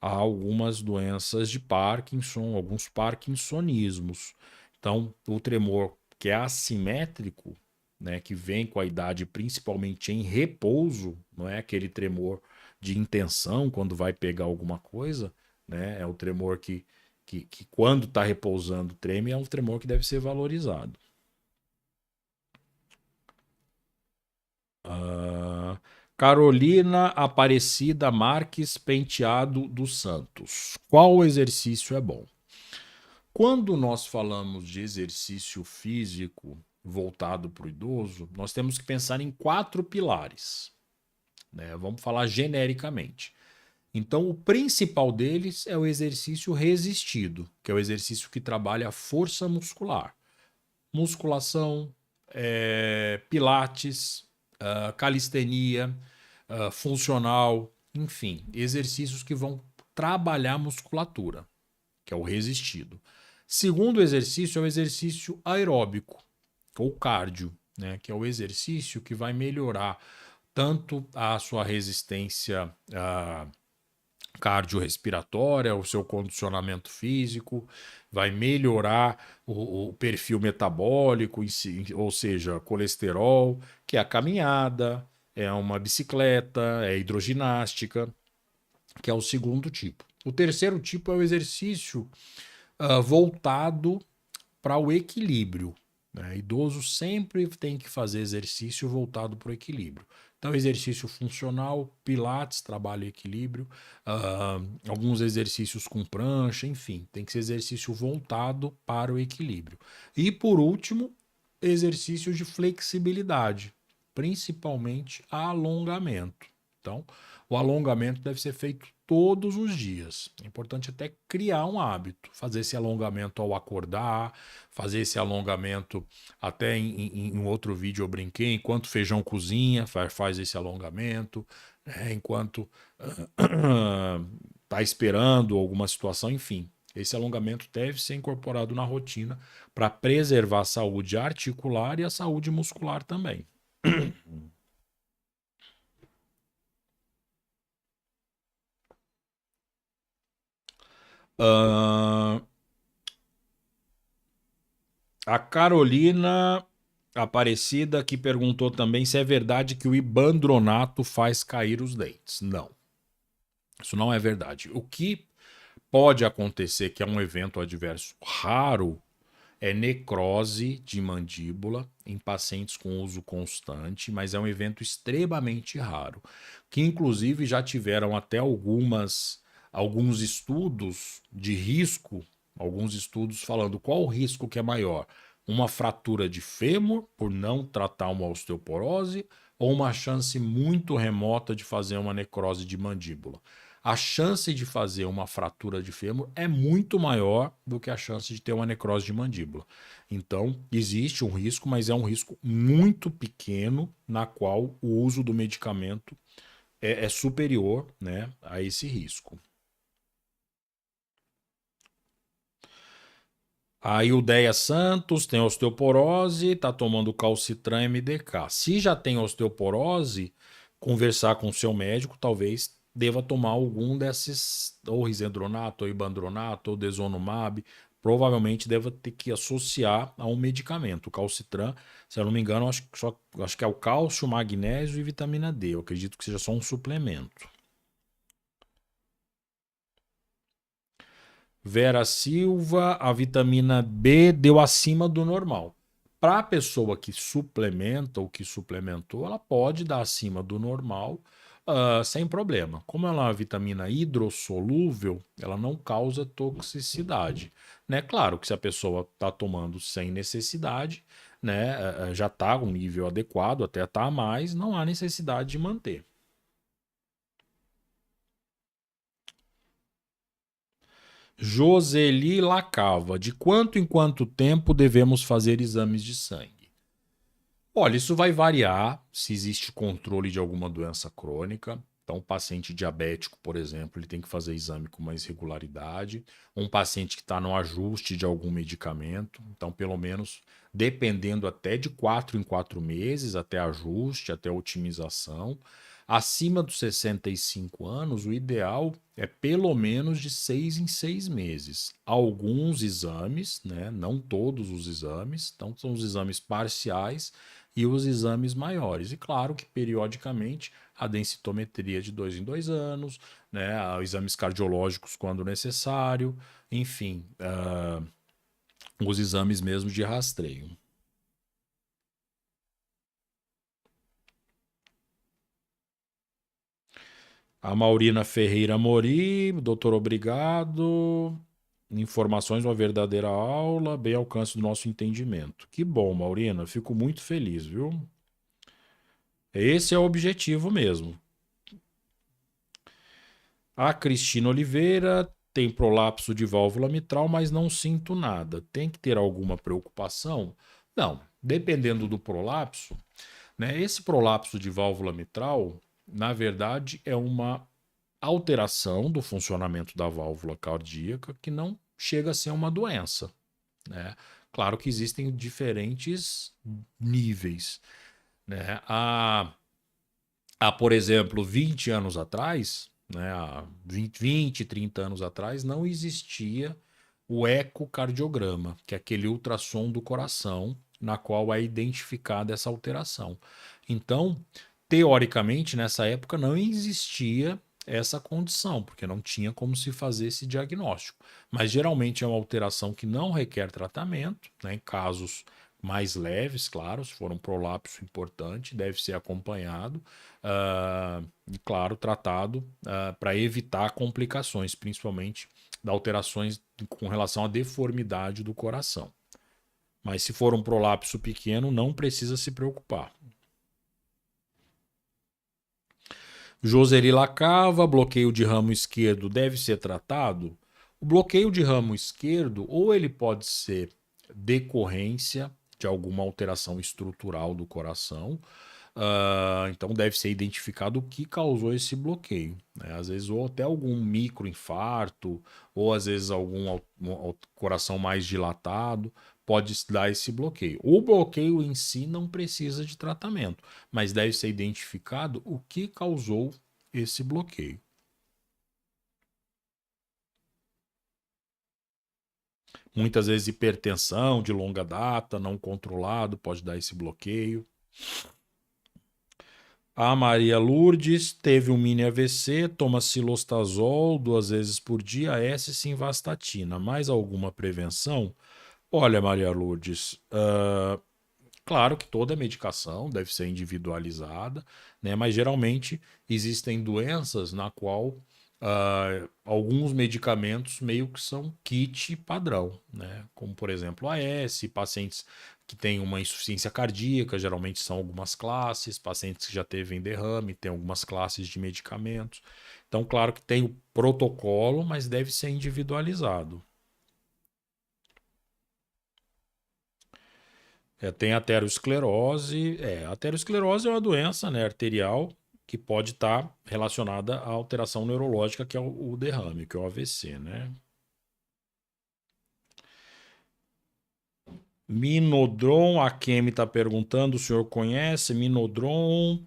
a algumas doenças de Parkinson, alguns parkinsonismos. Então, o tremor que é assimétrico, né, que vem com a idade principalmente em repouso, não é aquele tremor de intenção quando vai pegar alguma coisa, né? É o tremor que quando está repousando treme, é um tremor que deve ser valorizado. Carolina Aparecida Marques Penteado dos Santos. Qual exercício é bom? Quando nós falamos de exercício físico voltado para o idoso, nós temos que pensar em 4 pilares, né? Vamos falar genericamente. Então, o principal deles é o exercício resistido, que é o exercício que trabalha a força muscular. Musculação, pilates, calistenia, funcional, enfim, exercícios que vão trabalhar a musculatura, que é o resistido. Segundo exercício é o exercício aeróbico, ou cardio, né, que é o exercício que vai melhorar tanto a sua resistência cardiorrespiratória, o seu condicionamento físico, vai melhorar o perfil metabólico, ou seja, colesterol, que é a caminhada, é uma bicicleta, é hidroginástica, que é o segundo tipo. O terceiro tipo é o exercício voltado para o equilíbrio, né? Idoso sempre tem que fazer exercício voltado para o equilíbrio. Então, exercício funcional, pilates, trabalho e equilíbrio, alguns exercícios com prancha, enfim, tem que ser exercício voltado para o equilíbrio. E, por último, exercícios de flexibilidade, principalmente alongamento. Então, o alongamento deve ser feito todos os dias. É importante até criar um hábito, fazer esse alongamento ao acordar, fazer esse alongamento até em outro vídeo eu brinquei, enquanto feijão cozinha, faz esse alongamento, né? Enquanto está esperando alguma situação, enfim. Esse alongamento deve ser incorporado na rotina para preservar a saúde articular e a saúde muscular também. Uh, a Carolina Aparecida que perguntou também se é verdade que o ibandronato faz cair os dentes. Não, isso não é verdade. O que pode acontecer, que é um evento adverso raro, é necrose de mandíbula em pacientes com uso constante, mas é um evento extremamente raro, que inclusive já tiveram até alguns estudos de risco alguns estudos falando qual o risco que é maior. Uma fratura de fêmur por não tratar uma osteoporose ou uma chance muito remota de fazer uma necrose de mandíbula. A chance de fazer uma fratura de fêmur é muito maior do que a chance de ter uma necrose de mandíbula. Então, existe um risco, mas é um risco muito pequeno na qual o uso do medicamento é superior, né, a esse risco. A Ildeia Santos tem osteoporose, está tomando calcitran MDK. Se já tem osteoporose, conversar com o seu médico, talvez deva tomar algum desses, ou risendronato, ou ibandronato, ou desonumab. Provavelmente deva ter que associar a um medicamento. O calcitran, se eu não me engano, acho que é o cálcio, magnésio e vitamina D. Eu acredito que seja só um suplemento. Vera Silva, a vitamina B deu acima do normal. Para a pessoa que suplementa ou que suplementou, ela pode dar acima do normal, sem problema. Como ela é uma vitamina hidrossolúvel, ela não causa toxicidade. Né? Claro que se a pessoa está tomando sem necessidade, né, já está um nível adequado, até está a mais, não há necessidade de manter. Joseli Lacava, de quanto em quanto tempo devemos fazer exames de sangue? Olha, isso vai variar se existe controle de alguma doença crônica. Então, um paciente diabético, por exemplo, ele tem que fazer exame com mais regularidade. Um paciente que está no ajuste de algum medicamento, então, pelo menos, dependendo até de 4 em 4 meses, até ajuste, até otimização. Acima dos 65 anos, o ideal é pelo menos de 6 em 6 meses. Alguns exames, né? Não todos os exames, então são os exames parciais e os exames maiores. E claro que periodicamente a densitometria de 2 em 2 anos, né? Exames cardiológicos quando necessário, enfim, os exames mesmo de rastreio. A Maurina Ferreira Mori, doutor, obrigado. Informações, uma verdadeira aula, bem ao alcance do nosso entendimento. Que bom, Maurina, fico muito feliz, viu? Esse é o objetivo mesmo. A Cristina Oliveira tem prolapso de válvula mitral, mas não sinto nada. Tem que ter alguma preocupação? Não, dependendo do prolapso, né? Esse prolapso de válvula mitral, na verdade, é uma alteração do funcionamento da válvula cardíaca que não chega a ser uma doença, né? Claro que existem diferentes níveis, né? Por exemplo, 20 anos atrás, né? Há 20, 30 anos atrás, não existia o ecocardiograma, que é aquele ultrassom do coração, na qual é identificada essa alteração. Então, teoricamente, nessa época não existia essa condição, porque não tinha como se fazer esse diagnóstico. Mas geralmente é uma alteração que não requer tratamento, né? Em casos mais leves, claro, se for um prolapso importante, deve ser acompanhado e, claro, tratado para evitar complicações, principalmente de alterações com relação à deformidade do coração. Mas se for um prolapso pequeno, não precisa se preocupar. Joseli Lacava, bloqueio de ramo esquerdo deve ser tratado? O bloqueio de ramo esquerdo, ou ele pode ser decorrência de alguma alteração estrutural do coração, então deve ser identificado o que causou esse bloqueio, né? Às vezes, ou até algum microinfarto, ou às vezes algum coração mais dilatado, pode dar esse bloqueio. O bloqueio em si não precisa de tratamento, mas deve ser identificado o que causou esse bloqueio. Muitas vezes hipertensão de longa data, não controlado, pode dar esse bloqueio. A Maria Lourdes teve um mini AVC, toma cilostazol 2 vezes por dia, S-simvastatina. Mais alguma prevenção? Olha, Maria Lourdes, claro que toda medicação deve ser individualizada, né? Mas geralmente existem doenças na qual alguns medicamentos meio que são kit padrão, né? Como, por exemplo, AS, pacientes que têm uma insuficiência cardíaca, geralmente são algumas classes, pacientes que já teve derrame, tem algumas classes de medicamentos. Então, claro que tem o protocolo, mas deve ser individualizado. Tem aterosclerose. Aterosclerose é uma doença, né, arterial que pode estar relacionada à alteração neurológica, que é o derrame, que é o AVC, né? Minodron, a Kemi está perguntando, o senhor conhece Minodron?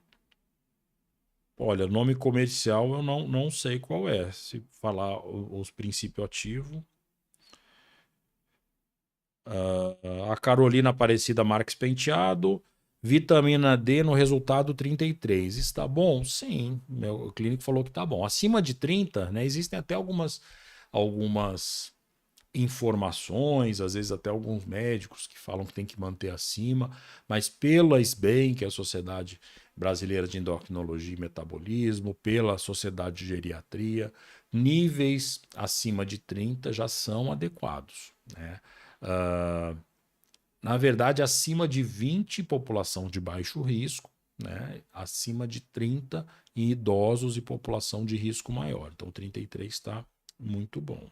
Olha, nome comercial eu não sei qual é. Se falar os princípios ativos. A Carolina Aparecida Marques Penteado. Vitamina D no resultado 33. Está bom? Sim. Meu clínico falou que está bom. Acima de 30, né? Existem até algumas informações, às vezes até alguns médicos que falam que tem que manter acima, mas pela SBEM, que é a Sociedade Brasileira de Endocrinologia e Metabolismo, pela Sociedade de Geriatria, níveis acima de 30 já são adequados, né? Na verdade, acima de 20, população de baixo risco, né? Acima de 30 em idosos e população de risco maior. Então, 33 está muito bom.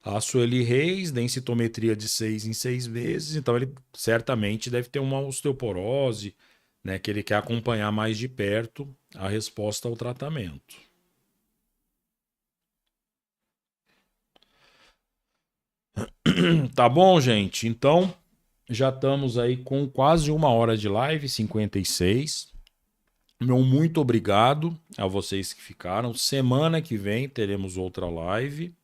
A Sueli Reis, densitometria de 6 em 6 meses, então ele certamente deve ter uma osteoporose, né, que ele quer acompanhar mais de perto a resposta ao tratamento. Tá bom, gente? Então, já estamos aí com quase 1 hora de live, 56. Meu muito obrigado a vocês que ficaram. Semana que vem teremos outra live.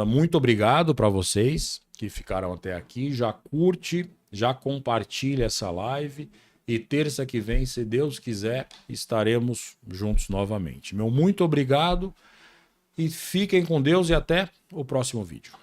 Muito obrigado para vocês que ficaram até aqui. Já curte, já compartilha essa live. E terça que vem, se Deus quiser, estaremos juntos novamente. Meu muito obrigado e fiquem com Deus e até o próximo vídeo.